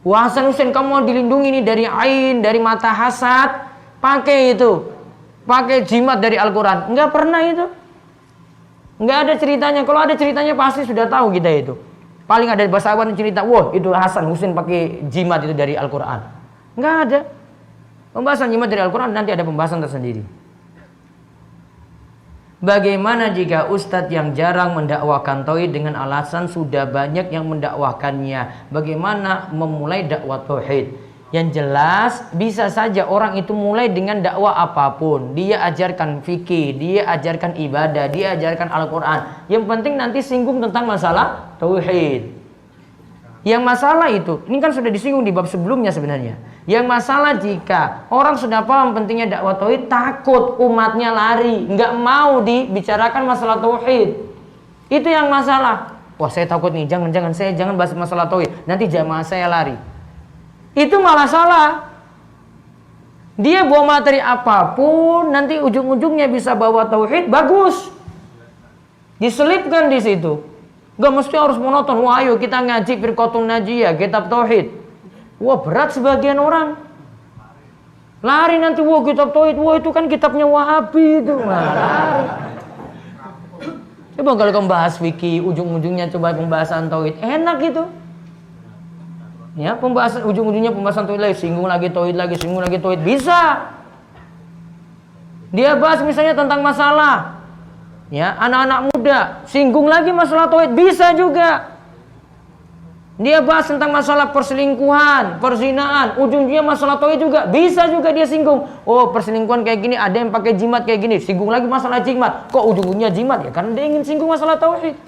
Wah Hasan Husain kamu mau dilindungi nih dari ain, dari mata hasad, pakai itu, pakai jimat dari Al-Quran. Nggak pernah itu, nggak ada ceritanya. Kalau ada ceritanya pasti sudah tahu kita itu. Paling ada bahasa Arab cerita, wah itu Hasan Husain pakai jimat itu dari Al-Quran. Nggak ada. Pembahasan jimat dari Al-Quran nanti ada pembahasan tersendiri. Bagaimana jika ustadz yang jarang mendakwakan tauhid dengan alasan sudah banyak yang mendakwakannya? Bagaimana memulai dakwah tauhid? Yang jelas bisa saja orang itu mulai dengan dakwah apapun. Dia ajarkan fikih, dia ajarkan ibadah, dia ajarkan Al-Quran. Yang penting nanti singgung tentang masalah tauhid. Yang masalah itu, ini kan sudah disinggung di bab sebelumnya sebenarnya. Yang masalah jika orang sudah paham pentingnya dakwah tauhid, takut umatnya lari, nggak mau dibicarakan masalah tauhid. Itu yang masalah. Wah, saya takut nih, jangan bahas masalah tauhid. Nanti jamaah saya lari. Itu malah salah. Dia bawa materi apapun, nanti ujung-ujungnya bisa bawa tauhid, bagus. Diselipkan di situ. Gak mesti harus monoton. Wah, ayo kita ngaji Firqatun Najiyah, kitab tauhid. Wah, berat sebagian orang. Lari nanti, wah kitab tauhid, wah itu kan kitabnya Wahabi itu. Lari. Coba kalau kamu bahas fikih, ujung-ujungnya coba pembahasan tauhid, enak gitu. Ya, pembahasan ujung-ujungnya pembahasan tauhid lagi, singgung lagi tauhid, bisa. Dia bahas misalnya tentang masalah, ya anak-anak muda, singgung lagi masalah tauhid, bisa juga. Dia bahas tentang masalah perselingkuhan, perzinaan, ujung-ujungnya masalah tauhid juga, bisa juga dia singgung. Oh, perselingkuhan kayak gini, ada yang pakai jimat kayak gini, singgung lagi masalah jimat. Kok ujung-ujungnya jimat? Ya karena dia ingin singgung masalah tauhid.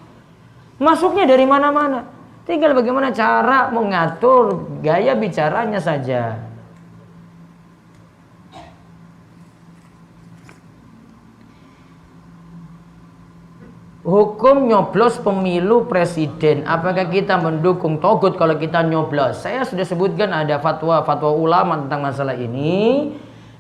Masuknya dari mana-mana. Tinggal bagaimana cara mengatur gaya bicaranya saja. Hukum nyoblos pemilu presiden, apakah kita mendukung togut kalau kita nyoblos? Saya sudah sebutkan ada fatwa ulama tentang masalah ini.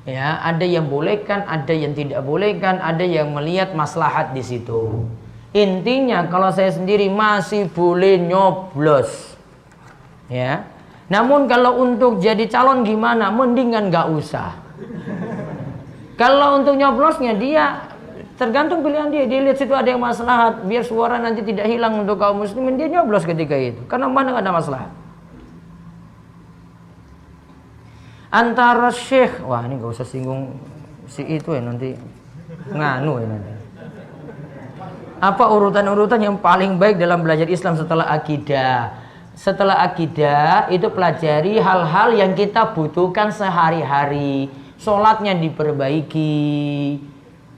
Ya, ada yang bolehkan, ada yang tidak bolehkan, ada yang melihat maslahat di situ. Intinya kalau saya sendiri masih boleh nyoblos. Ya. Namun kalau untuk jadi calon gimana? Mendingan nggak usah. Kalau untuk nyoblosnya dia tergantung pilihan dia. Dia lihat situ ada yang maslahat, biar suara nanti tidak hilang untuk kaum muslimin, dia nyoblos ketika itu. Karena mana nggak ada maslahat. Antara syekh, wah ini nggak usah singgung si itu ya nanti nganu ya nanti. Apa urutan-urutan yang paling baik dalam belajar Islam setelah akidah? Setelah akidah itu pelajari hal-hal yang kita butuhkan sehari-hari. Sholatnya diperbaiki.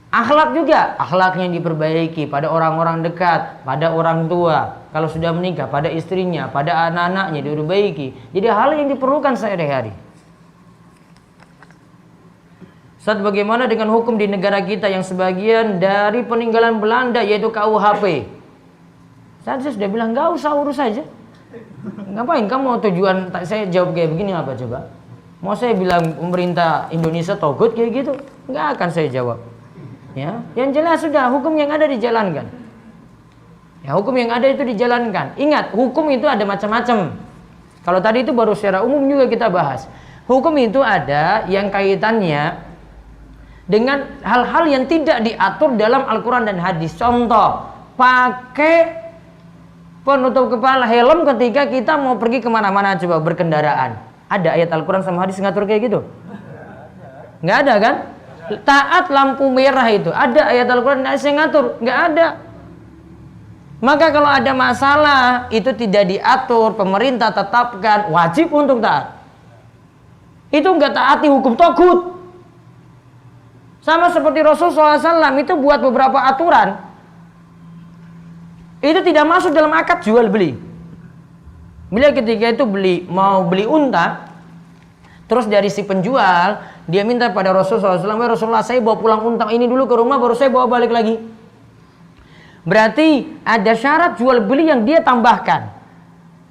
Akhlak juga, akhlaknya diperbaiki pada orang-orang dekat, pada orang tua. Kalau sudah menikah, pada istrinya, pada anak-anaknya diperbaiki. Jadi hal yang diperlukan sehari-hari. Saat bagaimana dengan hukum di negara kita yang sebagian dari peninggalan Belanda yaitu KUHP? Saya sudah bilang nggak usah urus saja. Ngapain kamu mau tujuan? Saya jawab kayak begini apa coba? Mau saya bilang pemerintah Indonesia togut kayak gitu? Nggak akan saya jawab. Ya, yang jelas sudah hukum yang ada dijalankan. Ya, hukum yang ada itu dijalankan. Ingat, hukum itu ada macam-macam. Kalau tadi itu baru secara umum juga kita bahas. Hukum itu ada yang kaitannya dengan hal-hal yang tidak diatur dalam Al-Quran dan hadis. Contoh, pakai penutup kepala, helm ketika kita mau pergi kemana-mana coba berkendaraan. Ada ayat Al-Quran sama hadis ngatur kayak gitu? Nggak ada kan? Taat lampu merah itu ada ayat Al-Quran yang ngatur? Nggak ada. Maka kalau ada masalah itu tidak diatur, pemerintah tetapkan wajib untuk taat. Itu nggak taati hukum togut. Sama seperti Rasulullah SAW itu buat beberapa aturan, itu tidak masuk dalam akad jual beli. Beliau ketika itu mau beli unta, terus dari si penjual dia minta pada Rasulullah SAW, Rasulullah saya bawa pulang unta ini dulu ke rumah, baru saya bawa balik lagi. Berarti ada syarat jual beli yang dia tambahkan.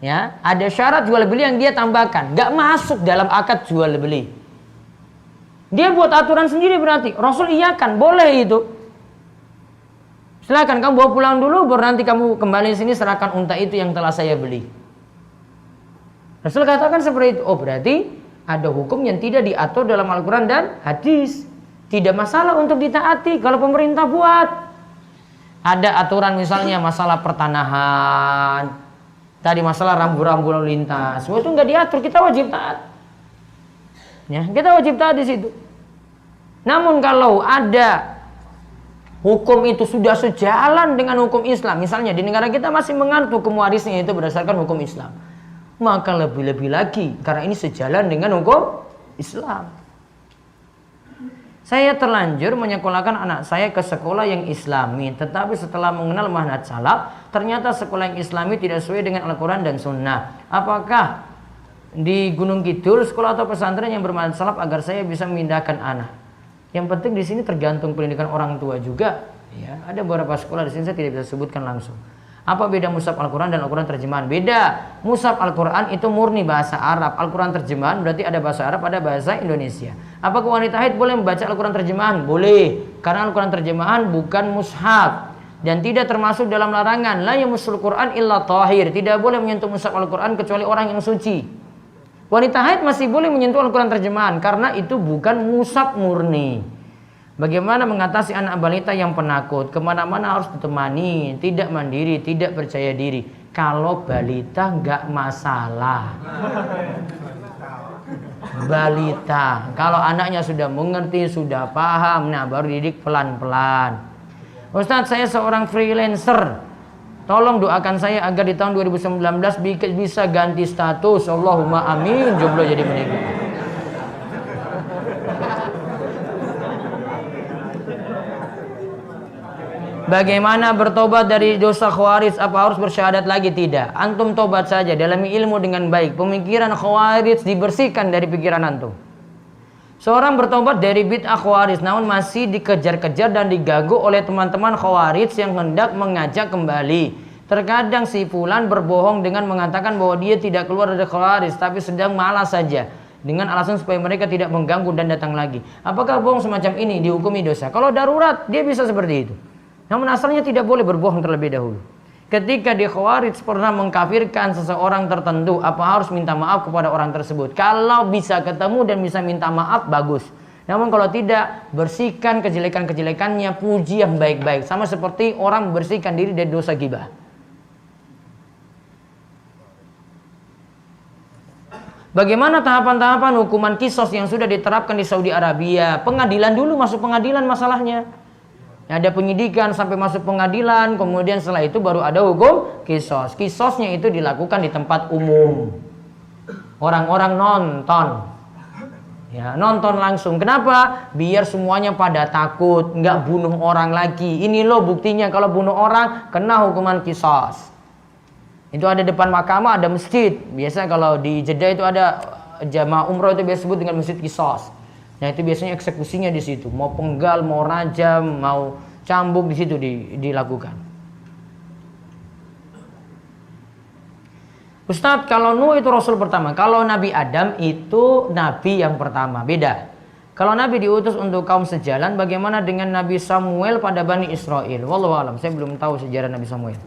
Ya, ada syarat jual beli yang dia tambahkan, nggak masuk dalam akad jual beli. Dia buat aturan sendiri berarti. Rasul iyakan, boleh itu. Silakan kamu bawa pulang dulu, baru nanti kamu kembali sini serahkan unta itu yang telah saya beli. Rasul katakan seperti itu. Oh, berarti ada hukum yang tidak diatur dalam Al-Quran dan hadis. Tidak masalah untuk ditaati kalau pemerintah buat. Ada aturan misalnya masalah pertanahan, tadi masalah rambu-rambu lalu lintas, semua itu nggak diatur, kita wajib taat. Ya, kita wajib taat di situ. Namun kalau ada hukum itu sudah sejalan dengan hukum Islam, misalnya di negara kita masih menganut hukum warisnya itu berdasarkan hukum Islam, maka lebih-lebih lagi karena ini sejalan dengan hukum Islam. Saya terlanjur menyekolahkan anak saya ke sekolah yang Islami, tetapi setelah mengenal manhaj salaf, ternyata sekolah yang Islami tidak sesuai dengan Al-Quran dan Sunnah. Apakah di Gunung Kidul sekolah atau pesantren yang bermanhaj salaf agar saya bisa memindahkan anak? Yang penting di sini tergantung pendidikan orang tua juga. Ya, ada beberapa sekolah di sini saya tidak bisa sebutkan langsung. Apa beda mushaf Al-Quran dan Al-Quran terjemahan? Beda. Mushaf Al-Quran itu murni bahasa Arab. Al-Quran terjemahan berarti ada bahasa Arab, ada bahasa Indonesia. Apakah wanita haid boleh membaca Al-Quran terjemahan? Boleh. Karena Al-Quran terjemahan bukan mushaf dan tidak termasuk dalam larangan. La yamassul Quran illa tahir. Tidak boleh menyentuh mushaf Al-Quran kecuali orang yang suci. Wanita haid masih boleh menyentuh Al-Quran terjemahan karena itu bukan mushaf murni. Bagaimana mengatasi anak balita yang penakut? Kemana-mana harus ditemani, tidak mandiri, tidak percaya diri. Kalau balita nggak masalah. Balita, kalau anaknya sudah mengerti, sudah paham, nah baru didik pelan-pelan. Ustadz, saya seorang freelancer. Tolong doakan saya agar di tahun 2019 bisa ganti status. Allahumma amin. Jomblo jadi menikah. Bagaimana bertobat dari dosa khawarij? Apa harus bersyahadat lagi? Tidak. Antum tobat saja, dalami ilmu dengan baik. Pemikiran khawarij dibersihkan dari pikiran antum. Seorang bertobat dari bid'ah khawarij namun masih dikejar-kejar dan diganggu oleh teman-teman khawarij yang hendak mengajak kembali. Terkadang si fulan berbohong dengan mengatakan bahwa dia tidak keluar dari khawarij tapi sedang malas saja, dengan alasan supaya mereka tidak mengganggu dan datang lagi. Apakah bohong semacam ini dihukumi dosa? Kalau darurat dia bisa seperti itu. Namun asalnya tidak boleh berbohong terlebih dahulu. Ketika di khawarij pernah mengkafirkan seseorang tertentu, apa harus minta maaf kepada orang tersebut? Kalau bisa ketemu dan bisa minta maaf, bagus. Namun kalau tidak, bersihkan kejelekan-kejelekannya, puji yang baik-baik. Sama seperti orang membersihkan diri dari dosa ghibah. Bagaimana tahapan-tahapan hukuman kisos yang sudah diterapkan di Saudi Arabia? Pengadilan dulu, masuk pengadilan masalahnya. Ada penyidikan sampai masuk pengadilan, kemudian setelah itu baru ada hukum kisos. Kisosnya itu dilakukan di tempat umum. Orang-orang nonton. Ya, nonton langsung. Kenapa? Biar semuanya pada takut, nggak bunuh orang lagi. Ini loh buktinya kalau bunuh orang kena hukuman kisos. Itu ada depan mahkamah, ada masjid. Biasa kalau di Jeddah itu ada jamaah umroh itu biasa disebut dengan masjid kisos. Nah itu biasanya eksekusinya di situ, mau penggal, mau rajam, mau cambuk di situ dilakukan. Ustadz, kalau Nuh itu Rasul pertama, kalau Nabi Adam itu Nabi yang pertama, beda. Kalau Nabi diutus untuk kaum sejalan, bagaimana dengan Nabi Samuel pada Bani Israel? Wallahu a'lam, saya belum tahu sejarah Nabi Samuel.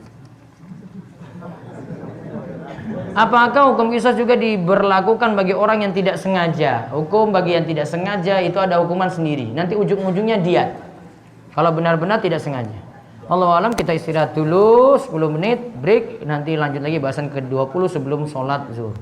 Apakah hukum kisah juga diberlakukan bagi orang yang tidak sengaja? Hukum bagi yang tidak sengaja itu ada hukuman sendiri. Nanti ujung-ujungnya diat. Kalau benar-benar tidak sengaja. Wallahu a'lam, kita istirahat dulu 10 menit, break. Nanti lanjut lagi bahasan ke-20 sebelum sholat zuhur.